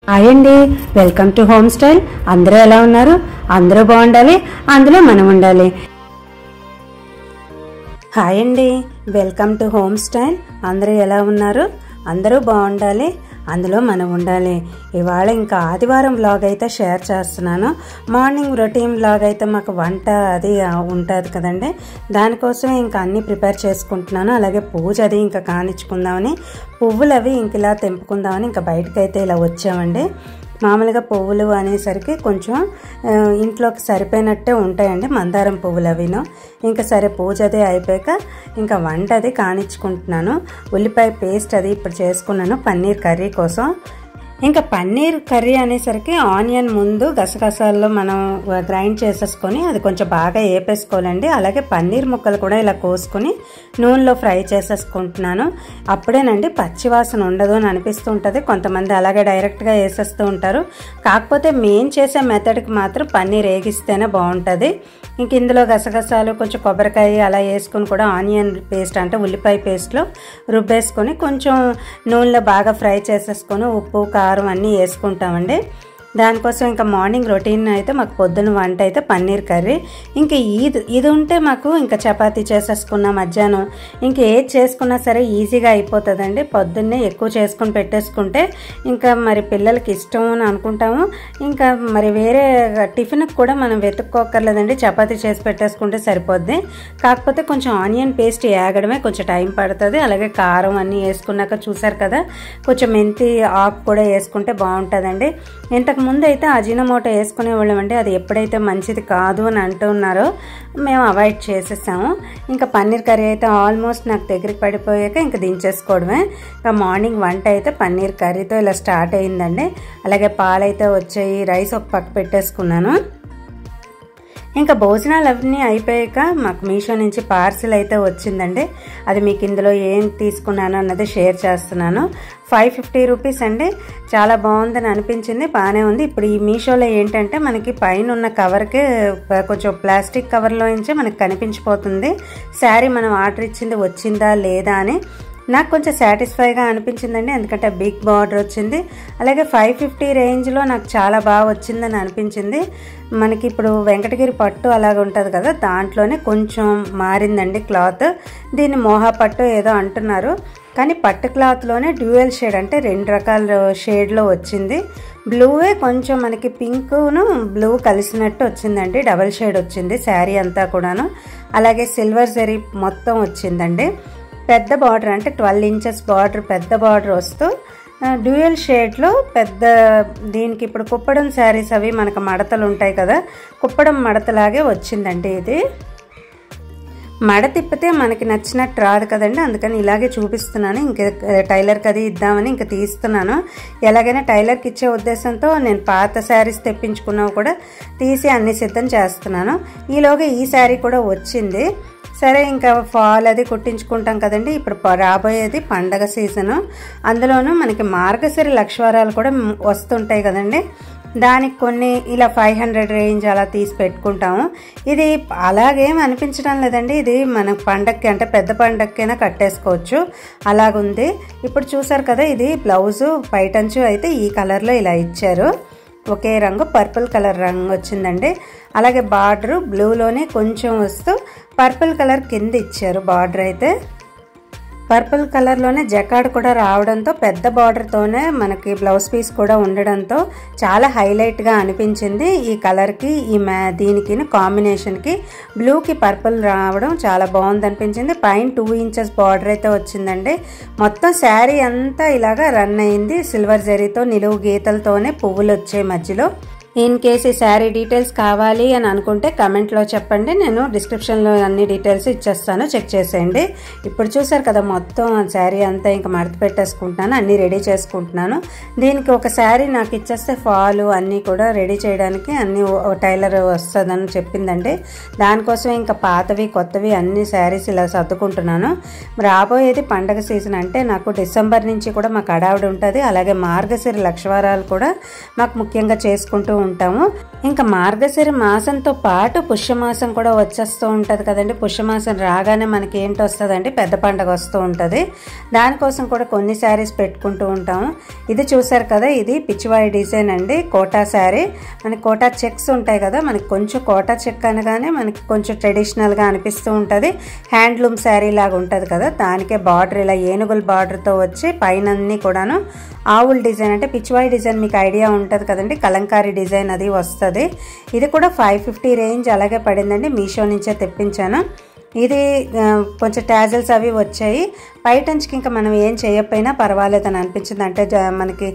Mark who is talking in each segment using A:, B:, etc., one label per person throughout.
A: Hi అండి, welcome to home style. అందరూ ఎలా ఉన్నారు? అందరూ బాగుండాలి, అందులో మనం ఉండాలి. హాయ్ అండి, వెల్కమ్ టు హోమ్ స్టైల్. అందరూ ఎలా ఉన్నారు? అందరూ బాగుండాలి, అందులో మనం ఉండాలి. ఇవాళ ఇంకా ఆదివారం వ్లాగ్ అయితే షేర్ చేస్తున్నాను. మార్నింగ్ రొటీన్ వ్లాగ్ అయితే మాకు వంట అది ఉంటుంది కదండి, దానికోసం ఇంకా అన్నీ ప్రిపేర్ చేసుకుంటున్నాను. అలాగే పూజ అది ఇంకా కానిచ్చుకుందామని, పువ్వులు అవి ఇంక ఇలా తెంపుకుందామని ఇంకా బయటకైతే ఇలా వచ్చామండి. మామూలుగా పువ్వులు అనేసరికి కొంచెం ఇంట్లోకి సరిపోయినట్టే ఉంటాయండి, మందారం పువ్వులు అవిను. ఇంకా సరే పూజ అది అయిపోయాక ఇంకా వంట అది కానిచ్చుకుంటున్నాను. ఉల్లిపాయ పేస్ట్ అది ఇప్పుడు చేసుకున్నాను పన్నీర్ కర్రీ కోసం. ఇంకా పన్నీర్ కర్రీ అనేసరికి ఆనియన్ ముందు గసగసాల్లో మనం గ్రైండ్ చేసేసుకొని అది కొంచెం బాగా వేపేసుకోవాలండి. అలాగే పన్నీర్ ముక్కలు కూడా ఇలా కోసుకొని నూనెలో ఫ్రై చేసేసుకుంటున్నాను. అప్పుడేనండి పచ్చివాసన ఉండదు అని అనిపిస్తూ ఉంటుంది. కొంతమంది అలాగే డైరెక్ట్గా వేసేస్తూ ఉంటారు. కాకపోతే మేము చేసే మెథడ్కి మాత్రం పన్నీర్ వేగిస్తేనే బాగుంటుంది. ఇంక ఇందులో గసగసాలు కొంచెం కొబ్బరికాయ అలా వేసుకొని కూడా ఆనియన్ పేస్ట్ అంటే ఉల్లిపాయ పేస్ట్లో రుబ్బేసుకొని కొంచెం నూనెలో బాగా ఫ్రై చేసేసుకొని ఉప్పు కారం అన్నీ వేసుకుంటామండి. దానికోసం ఇంకా మార్నింగ్ రొటీన్ అయితే మాకు పొద్దున్న వంట అయితే పన్నీర్ కర్రీ. ఇంకా ఇది ఉంటే మాకు ఇంకా చపాతీ చేసేసుకున్న మధ్యాహ్నం ఇంక ఏది చేసుకున్నా సరే ఈజీగా అయిపోతుందండి. పొద్దున్నే ఎక్కువ చేసుకుని పెట్టేసుకుంటే ఇంకా మరి పిల్లలకి ఇష్టం అని అనుకుంటాము. ఇంకా మరి వేరే టిఫిన్కి కూడా మనం వెతుక్కోకర్లేదండి, చపాతీ చేసి పెట్టేసుకుంటే సరిపోద్ది. కాకపోతే కొంచెం ఆనియన్ పేస్ట్ వేగడమే కొంచెం టైం పడుతుంది. అలాగే కారం అన్నీ వేసుకున్నాక చూసారు కదా, కొంచెం మెంతి ఆకు కూడా వేసుకుంటే బాగుంటుందండి. ఇంతకు ముందు అయితే అజినోమోటో వేసుకునేవాళ్ళం అండి, అది ఎప్పుడైతే మంచిది కాదు అని అంటున్నారో మేము అవాయిడ్ చేసేసాము. ఇంకా పన్నీర్ కర్రీ అయితే ఆల్మోస్ట్ నాకు దగ్గరికి పడిపోయాక ఇంకా దించేసుకోవడమే. ఇంకా మార్నింగ్ వంట అయితే పన్నీర్ కర్రీతో ఇలా స్టార్ట్ అయిందండి. అలాగే పాలైతే వచ్చాయి, రైస్ ఒక పక్క పెట్టేసుకున్నాను. ఇంకా భోజనాలు అవన్నీ అయిపోయాక మాకు మీషో నుంచి పార్సిల్ అయితే వచ్చిందండి. అది మీకు ఇందులో ఏం తీసుకున్నాను అన్నది షేర్ చేస్తున్నాను. 550 రూపీస్ అండి. చాలా బాగుందని అనిపించింది, బాగానే ఉంది. ఇప్పుడు ఈ మీషోలో ఏంటంటే మనకి పైన ఉన్న కవర్కే కొంచెం ప్లాస్టిక్ కవర్లో నుంచే మనకు కనిపించిపోతుంది శారీ మనం ఆర్డర్ ఇచ్చింది వచ్చిందా లేదా అని. నాకు కొంచెం సాటిస్ఫైగా అనిపించిందండి, ఎందుకంటే బిగ్ బార్డర్ వచ్చింది. అలాగే 550 రేంజ్లో నాకు చాలా బాగా వచ్చిందని అనిపించింది. మనకి ఇప్పుడు వెంకటగిరి పట్టు అలాగ ఉంటుంది కదా, దాంట్లోనే కొంచెం మారిందండి క్లాత్. దీన్ని మోహా పట్టు ఏదో అంటున్నారు, కానీ పట్టు క్లాత్లోనే డ్యూయల్ షేడ్ అంటే 2 రకాల షేడ్లో వచ్చింది. బ్లూవే కొంచెం మనకి పింక్ను బ్లూ కలిసినట్టు వచ్చిందండి, డబల్ షేడ్ వచ్చింది శారీ అంతా కూడాను. అలాగే సిల్వర్ జరీ మొత్తం వచ్చిందండి. పెద్ద బార్డర్ అంటే 12 ఇంచెస్ బార్డర్, పెద్ద బార్డర్ వస్తూ డ్యూయల్ షేడ్లో పెద్ద. దీనికి ఇప్పుడు కుప్పడం శారీస్ అవి మనకు మడతలు ఉంటాయి కదా, కుప్పడం మడతలాగే వచ్చిందండి. ఇది మడ తిప్పితే మనకి నచ్చినట్టు రాదు కదండి, అందుకని ఇలాగే చూపిస్తున్నాను. ఇంక టైలర్కి అది ఇద్దామని ఇంక తీస్తున్నాను. ఎలాగైనా టైలర్కి ఇచ్చే ఉద్దేశంతో నేను పాత శారీస్ తెప్పించుకున్నవి కూడా తీసి అన్ని సిద్ధం చేస్తున్నాను. ఈలోగా ఈ శారీ కూడా వచ్చింది. సరే ఇంకా ఫాల్ అది కుట్టించుకుంటాం కదండి. ఇప్పుడు రాబోయేది పండగ సీజను, అందులోనూ మనకి మార్గశిర లక్షవారాలు కూడా వస్తుంటాయి కదండి. దానికి కొన్ని ఇలా 500 రేంజ్ అలా తీసి పెట్టుకుంటాము. ఇది అలాగేం అనిపించడం లేదండి, ఇది మన పండగకి అంటే పెద్ద పండగకైనా కట్టేసుకోవచ్చు అలాగుంది. ఇప్పుడు చూసారు కదా, ఇది బ్లౌజు పైటంచు అయితే ఈ కలర్లో ఇలా ఇచ్చారు, ఒకే రంగు పర్పుల్ కలర్ రంగు వచ్చిందండి. అలాగే బార్డరు బ్లూలోనే కొంచెం వస్తూ పర్పుల్ కలర్ కింద ఇచ్చారు. బార్డర్ అయితే పర్పుల్ కలర్లోనే జకాడ్ కూడా రావడంతో పెద్ద బార్డర్తోనే మనకి బ్లౌజ్ పీస్ కూడా ఉండడంతో చాలా హైలైట్గా అనిపించింది. ఈ కలర్కి దీనికి కాంబినేషన్కి బ్లూకి పర్పుల్ రావడం చాలా బాగుంది అనిపించింది. పైన 2 ఇంచెస్ బార్డర్ అయితే వచ్చిందండి. మొత్తం శారీ అంతా ఇలాగా రన్ అయింది. సిల్వర్ జరీతో నిలువు గీతలతోనే పువ్వులు వచ్చే మధ్యలో. ఇన్ కేస్ ఈ శారీ డీటెయిల్స్ కావాలి అని అనుకుంటే కమెంట్లో చెప్పండి, నేను డిస్క్రిప్షన్లో అన్ని డీటెయిల్స్ ఇచ్చేస్తాను, చెక్ చేసేయండి. ఇప్పుడు చూసారు కదా, మొత్తం శారీ అంతా ఇంకా మడత పెట్టేసుకుంటున్నాను, అన్నీ రెడీ చేసుకుంటున్నాను. దీనికి ఒక శారీ నాకు ఇచ్చేస్తే ఫాలు అన్నీ కూడా రెడీ చేయడానికి అన్ని టైలర్ వస్తుందని చెప్పిందండి. దానికోసం ఇంకా పాతవి కొత్తవి అన్ని శారీస్ ఇలా సర్దుకుంటున్నాను. రాబోయేది పండగ సీజన్ అంటే నాకు డిసెంబర్ నుంచి కూడా మాకు హడావిడి ఉంటుంది. అలాగే మార్గశిర లక్షవారాలు కూడా మాకు ముఖ్యంగా చేసుకుంటూ ఉంటాము. ఇంకా మార్గశిర మాసంతో పాటు పుష్యమాసం కూడా వచ్చేస్తూ ఉంటుంది కదండి. పుష్యమాసం రాగానే మనకి ఏంటి వస్తుందండి, పెద్ద పండుగ వస్తూ ఉంటుంది. దానికోసం కూడా కొన్ని శారీస్ పెట్టుకుంటూ ఉంటాము. ఇది చూసారు కదా, ఇది పిచ్చివాయి డిజైన్ అండి, కోటా శారీ. మనకి కోటా చెక్స్ ఉంటాయి కదా, మనకి కొంచెం కోటా చెక్ అనగానే మనకి కొంచెం ట్రెడిషనల్గా అనిపిస్తూ ఉంటుంది. హ్యాండ్లూమ్ శారీ లాగా ఉంటుంది కదా, దానికే బార్డర్ ఇలా ఏనుగుల బార్డర్తో వచ్చి పైన అన్నీ కూడాను ఆవుల డిజైన్, అంటే పిచ్చివాయి డిజైన్ మీకు ఐడియా ఉంటుంది కదండి, కలంకారీ డిజైన్ అది వస్తుంది. ఇది కూడా 550 రేంజ్ అలాగే పడిందండి. మీషో నుంచే తెప్పించాను. ఇది కొంచెం టాజల్స్ అవి వచ్చాయి. పైటంచుకి ఇంకా మనం ఏం చేయకపోయినా పర్వాలేదని అనిపించింది. అంటే మనకి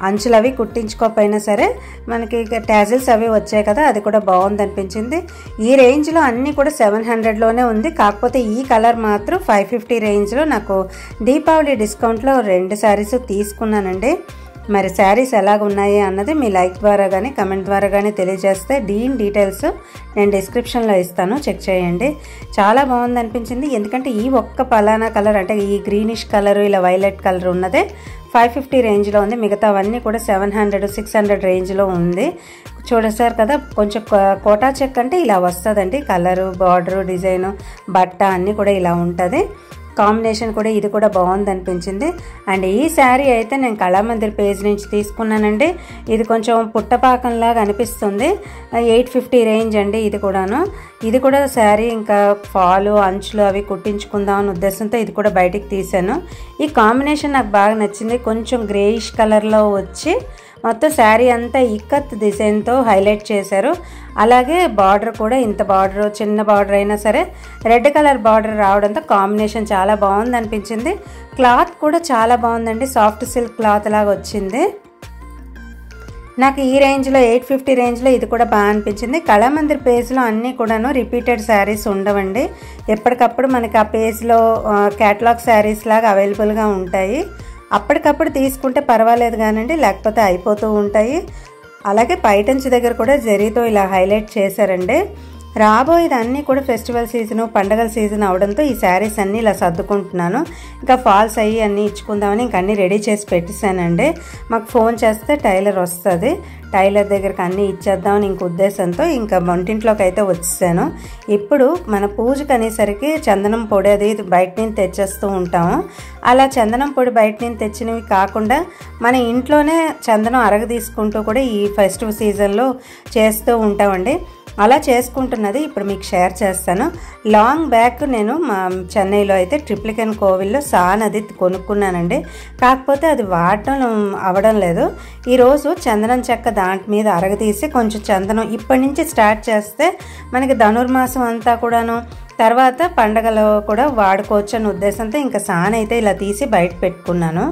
A: అంచులు అవి కుట్టించుకోకపోయినా సరే మనకి టాజల్స్ అవి వచ్చాయి కదా, అది కూడా బాగుంది అనిపించింది. ఈ రేంజ్లో అన్నీ కూడా 700లోనే ఉంది. కాకపోతే ఈ కలర్ మాత్రం 550 రేంజ్లో నాకు దీపావళి డిస్కౌంట్లో 2 శారీస్ తీసుకున్నానండి. మరి శారీస్ ఎలాగున్నాయి అన్నది మీ లైక్ ద్వారా కానీ కమెంట్ ద్వారా కానీ తెలియజేస్తే దీని డీటెయిల్స్ నేను డిస్క్రిప్షన్లో ఇస్తాను, చెక్ చేయండి. చాలా బాగుంది అనిపించింది. ఎందుకంటే ఈ ఒక్క పలానా కలర్, అంటే ఈ గ్రీనిష్ కలర్ ఇలా వైలెట్ కలర్ ఉన్నదే 550 రేంజ్లో ఉంది. మిగతావన్నీ కూడా 700-600 రేంజ్లో ఉంది. చూడసారు కదా, కొంచెం కోటా చెక్ అంటే ఇలా వస్తుందండి. కలరు, బార్డరు, డిజైను, బట్ట అన్నీ కూడా ఇలా ఉంటుంది. కాంబినేషన్ కూడా ఇది కూడా బాగుంది అనిపించింది. అండ్ ఈ శారీ అయితే నేను కళామందిర్ పేజ్ నుంచి తీసుకున్నానండి. ఇది కొంచెం పుట్టపాకంలాగా అనిపిస్తుంది. 850 రేంజ్ అండి ఇది కూడాను. ఇది కూడా శారీ ఇంకా ఫాలు అంచులు అవి కుట్టించుకుందాం అనే ఉద్దేశంతో ఇది కూడా బయటికి తీసాను. ఈ కాంబినేషన్ నాకు బాగా నచ్చింది. కొంచెం గ్రేయిష్ కలర్లో వచ్చి మొత్తం శారీ అంతా ఇక్కత్ డిజైన్తో హైలైట్ చేశారు. అలాగే బార్డర్ కూడా ఇంత బార్డర్, చిన్న బార్డర్ అయినా సరే రెడ్ కలర్ బార్డర్ రావడంతో కాంబినేషన్ చాలా బాగుంది అనిపించింది. క్లాత్ కూడా చాలా బాగుందండి, సాఫ్ట్ సిల్క్ క్లాత్ లాగా వచ్చింది. నాకు ఈ రేంజ్లో 850 రేంజ్లో ఇది కూడా బాగా అనిపించింది. కళామందిర్ పేజ్లో అన్నీ కూడాను రిపీటెడ్ శారీస్ ఉండవండి. ఎప్పటికప్పుడు మనకి ఆ పేజ్లో క్యాటలాగ్ శారీస్ లాగా అవైలబుల్గా ఉంటాయి. అప్పటికప్పుడు తీసుకుంటే పర్వాలేదు కానండి, లేకపోతే అయిపోతూ ఉంటాయి. అలాగే పైటంచి దగ్గర కూడా జరీతో ఇలా హైలైట్ చేశారండి. రాబోయేది అన్నీ కూడా ఫెస్టివల్ సీజను, పండగల సీజన్ అవడంతో ఈ శారీస్ అన్నీ ఇలా సర్దుకుంటున్నాను. ఇంకా ఫాల్స్ అయ్యి అన్నీ ఇచ్చుకుందామని ఇంక అన్నీ రెడీ చేసి పెట్టేశానండి. మాకు ఫోన్ చేస్తే టైలర్ వస్తుంది, టైలర్ దగ్గరికి అన్నీ ఇచ్చేద్దామని ఇంక ఉద్దేశంతో ఇంకా వంటింట్లోకి అయితే వచ్చేసాను. ఇప్పుడు మన పూజకు అనేసరికి చందనం పొడి అది బయట నుంచి తెచ్చేస్తూ ఉంటాము. అలా చందనం పొడి బయట నుంచి తెచ్చినవి కాకుండా మన ఇంట్లోనే చందనం అరగ తీసుకుంటూ కూడా ఈ ఫెస్టివల్ సీజన్లో చేస్తూ ఉంటామండి. అలా చేసుకుంటున్నది ఇప్పుడు మీకు షేర్ చేస్తాను. లాంగ్ బ్యాక్ నేను మా చెన్నైలో అయితే ట్రిప్లికెన్ కోవిల్లో సానది కొనుక్కున్నానండి. కాకపోతే అది వాడటం అవ్వడం లేదు. ఈరోజు చందనం చెక్క దాంట్ మీద అరగదీసి కొంచెం చందనం ఇప్పటి నుంచి స్టార్ట్ చేస్తే మనకి ధనుర్మాసం అంతా కూడాను తర్వాత పండగలో కూడా వాడుకోవచ్చు అనే ఉద్దేశంతో ఇంకా సాన్ అయితే ఇలా తీసి బయట పెట్టుకున్నాను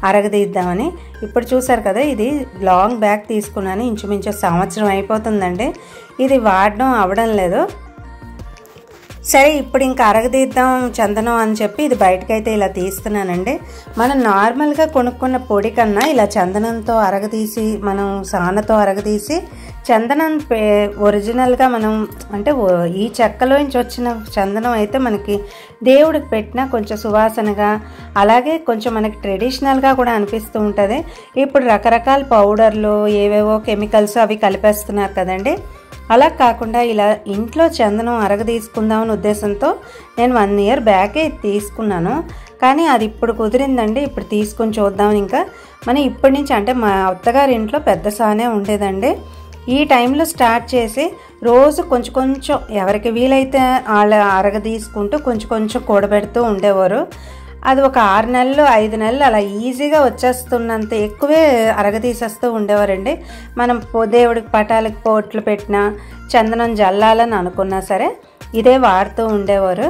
A: అరగదీద్దామని. ఇప్పుడు చూసారు కదా, ఇది లాంగ్ బ్యాగ్ తీసుకున్నాను. ఇంచుమించు సంవత్సరం అయిపోతుందండి, ఇది వాడడం అవ్వడం లేదు. సరే ఇప్పుడు ఇంకా అరగదీద్దాం చందనం అని చెప్పి ఇది బయటకైతే ఇలా తీస్తున్నానండి. మనం నార్మల్గా కొనుక్కున్న పొడి కన్నా ఇలా చందనంతో అరగదీసి, మనం సానతో అరగదీసి చందనం ఒరిజినల్గా మనం అంటే ఈ చెక్కలోంచి వచ్చిన చందనం అయితే మనకి దేవుడికి పెట్టినా కొంచెం సువాసనగా, అలాగే కొంచెం మనకి ట్రెడిషనల్గా కూడా అనిపిస్తూ ఉంటుంది. ఇప్పుడు రకరకాల పౌడర్లు, ఏవేవో కెమికల్స్ అవి కలిపేస్తున్నారు కదండి. అలా కాకుండా ఇలా ఇంట్లో చందనం అరగదీసుకుందామని ఉద్దేశంతో నేను 1 year బ్యాకే తీసుకున్నాను. కానీ అది ఇప్పుడు కుదిరిందండి. ఇప్పుడు తీసుకుని చూద్దామని ఇంకా మనం ఇప్పటి నుంచి, అంటే మా అత్తగారి ఇంట్లో పెద్ద సానే ఉండేదండి. ఈ టైంలో స్టార్ట్ చేసి రోజు కొంచెం కొంచెం ఎవరికి వీలైతే వాళ్ళ అరగదీసుకుంటూ కొంచెం కొంచెం కూడబెడుతూ ఉండేవారు. అది ఒక 6 నెలలు 5 నెలలు అలా ఈజీగా వచ్చేస్తున్నంత ఎక్కువే అరగదీసేస్తూ ఉండేవారండి. మనం దేవుడికి పటాలకు పోట్లు పెట్టినా, చందనం జల్లాలని అనుకున్నా సరే ఇదే వాడుతూ ఉండేవారు.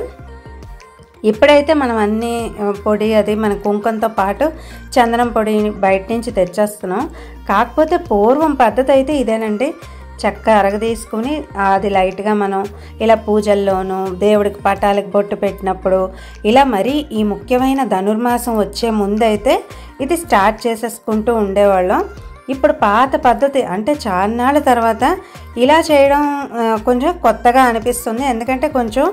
A: ఇప్పుడైతే మనం అన్ని పొడి అది మన కుంకంతో పాటు చందనం పొడి బయట నుంచి తెచ్చేస్తున్నాం. కాకపోతే పూర్వం పద్ధతి అయితే ఇదేనండి. చక్క అరగదీసుకుని అది లైట్గా మనం ఇలా పూజల్లోనూ, దేవుడికి పటాలకు బొట్టు పెట్టినప్పుడు, ఇలా మరీ ఈ ముఖ్యమైన ధనుర్మాసం వచ్చే ముందైతే ఇది స్టార్ట్ చేసేసుకుంటూ ఉండేవాళ్ళం. ఇప్పుడు పాత పద్ధతి అంటే చాన్నాళ్ళ తర్వాత ఇలా చేయడం కొంచెం కొత్తగా అనిపిస్తుంది. ఎందుకంటే కొంచెం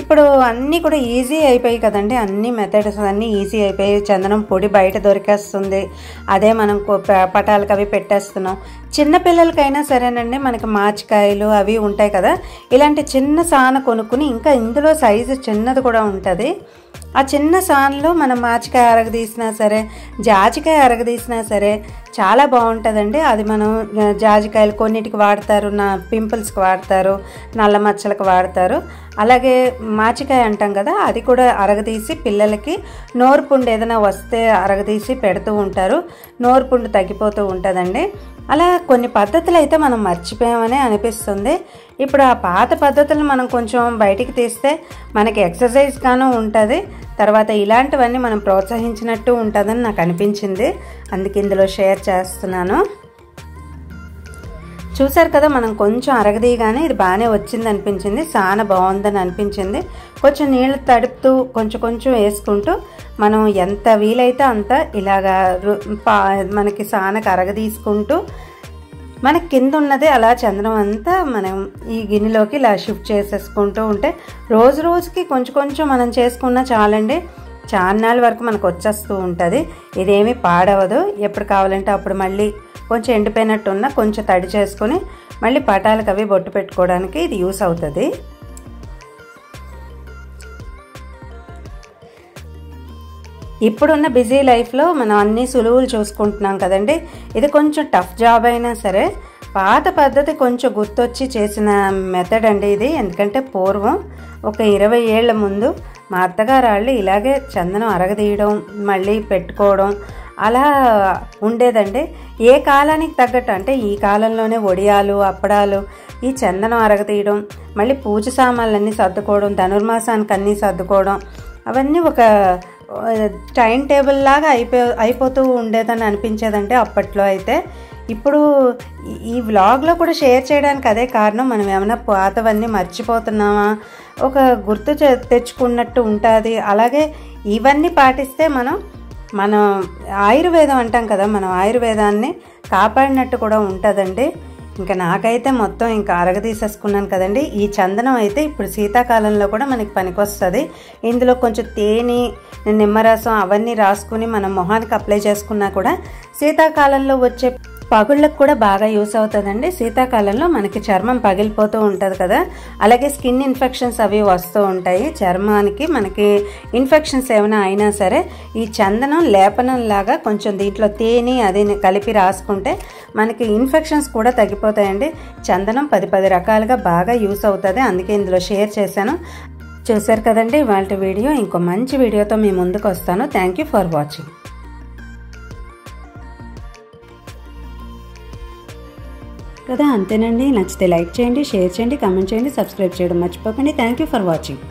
A: ఇప్పుడు అన్నీ కూడా ఈజీ అయిపోయాయి కదండి, అన్ని మెథడ్స్ అన్నీ ఈజీ అయిపోయాయి. చందనం పొడి బయట దొరికేస్తుంది, అదే మనం పటాలకు అవి పెట్టేస్తున్నాం. చిన్నపిల్లలకైనా సరేనండి, మనకి మాచికాయలు అవి ఉంటాయి కదా, ఇలాంటి చిన్న సాన కొనుక్కుని, ఇంకా ఇందులో సైజు చిన్నది కూడా ఉంటుంది. ఆ చిన్న సాన్లో మనం మాచికాయ అరగదీసినా సరే, జాజికాయ అరగదీసినా సరే చాలా బాగుంటుందండి. అది మనం జాజికాయలు కొన్నిటికి వాడతారు, పింపుల్స్కి వాడతారు, నల్ల మచ్చలకు వాడతారు. అలాగే మాచికాయ అంటాం కదా, అది కూడా అరగదీసి పిల్లలకి నోరు పుండు ఏదైనా వస్తే అరగదీసి పెడుతూ ఉంటారు, నోరు పుండు తగ్గిపోతూ ఉంటుందండి. అలా కొన్ని పద్ధతులు అయితే మనం మర్చిపోయామని అనిపిస్తుంది. ఇప్పుడు ఆ పాత పద్ధతులను మనం కొంచెం బయటికి తీస్తే మనకి ఎక్సర్సైజ్ గాను ఉంటుంది, తర్వాత ఇలాంటివన్నీ మనం ప్రోత్సహించినట్టు ఉంటుందని నాకు అనిపించింది, అందుకే ఇందులో షేర్ చేస్తున్నాను. చూసారు కదా, మనం కొంచెం అరగదీయగానే ఇది బాగానే వచ్చింది అనిపించింది, చాలా బాగుందని అనిపించింది. కొంచెం నీళ్ళు తడుపుతూ కొంచెం కొంచెం వేసుకుంటూ మనం ఎంత వీలైతే అంత ఇలాగా మనకి సానకు అరగదీసుకుంటూ మనకి కింద ఉన్నది అలా చందనం అంతా మనం ఈ గిన్నెలోకి ఇలా షిఫ్ట్ చేసేసుకుంటూ ఉంటే రోజు రోజుకి కొంచెం కొంచెం మనం చేసుకున్నా చాలండి, చాన్నాళ్ళ వరకు మనకు వచ్చేస్తూ ఉంటుంది. ఇదేమీ పాడవదు. ఎప్పుడు కావాలంటే అప్పుడు మళ్ళీ కొంచెం ఎండిపోయినట్టు ఉన్న కొంచెం తడి చేసుకొని మళ్ళీ పటాలకు అవి బొట్టు పెట్టుకోవడానికి ఇది యూస్ అవుతుంది. ఇప్పుడున్న బిజీ లైఫ్లో మనం అన్ని సులువులు చూసుకుంటున్నాం కదండి, ఇది కొంచెం టఫ్ జాబ్ అయినా సరే పాత పద్ధతి కొంచెం గుర్తొచ్చి చేసిన మెథడ్ అండి ఇది. ఎందుకంటే పూర్వం ఒక 20 ఏళ్ల ముందు మా అత్తగారు వాళ్ళు ఇలాగే చందనం అరగదీయడం మళ్ళీ పెట్టుకోవడం అలా ఉండేదండి. ఏ కాలానికి తగ్గట్టు అంటే ఈ కాలంలోనే వడియాలు, అప్పడాలు, ఈ చందనం అరగదీయడం, మళ్ళీ పూజ సామాన్లన్నీ సర్దుకోవడం, ధనుర్మాసానికి అన్నీ సర్దుకోవడం, అవన్నీ ఒక టైం టేబుల్ లాగా అయిపోతూ ఉండేదని అనిపించేదంటే అప్పట్లో అయితే. ఇప్పుడు ఈ వ్లాగ్లో కూడా షేర్ చేయడానికి అదే కారణం, మనం ఏమైనా పాతవన్నీ మర్చిపోతున్నామా, ఒక గుర్తు తెచ్చుకున్నట్టు ఉంటుంది. అలాగే ఇవన్నీ పాటిస్తే మనం ఆయుర్వేదం అంటాం కదా, మనం ఆయుర్వేదాన్ని కాపాడినట్టు కూడా ఉంటుందండి. ఇంకా నాకైతే మొత్తం ఇంకా అరగదీసేసుకున్నాను కదండి. ఈ చందనం అయితే ఇప్పుడు శీతాకాలంలో కూడా మనకి పనికొస్తుంది. ఇందులో కొంచెం తేనె, నిమ్మరసం అవన్నీ రాసుకుని మనం మొహానికి అప్లై చేసుకున్నా కూడా శీతాకాలంలో వచ్చే పగుళ్ళకు కూడా బాగా యూస్ అవుతుందండి. శీతాకాలంలో మనకి చర్మం పగిలిపోతూ ఉంటుంది కదా, అలాగే స్కిన్ ఇన్ఫెక్షన్స్ అవి వస్తూ ఉంటాయి. చర్మానికి మనకి ఇన్ఫెక్షన్స్ ఏమైనా అయినా సరే ఈ చందనం లేపనంలాగా కొంచెం దీంట్లో తేనె అది కలిపి రాసుకుంటే మనకి ఇన్ఫెక్షన్స్ కూడా తగ్గిపోతాయండి. చందనం 10 రకాలుగా బాగా యూస్ అవుతుంది, అందుకే ఇందులో షేర్ చేశాను. చూసారు కదండి ఇవాళ వీడియో. ఇంకో మంచి వీడియోతో మీ ముందుకు వస్తాను. Thank you for watching. కదా అంతేనండి. నచ్చితే లైక్ చేయండి, షేర్ చేయండి, కామెంట్ చేయండి, సబ్స్క్రైబ్ చేయడం మర్చిపోకండి. Thank you for watching.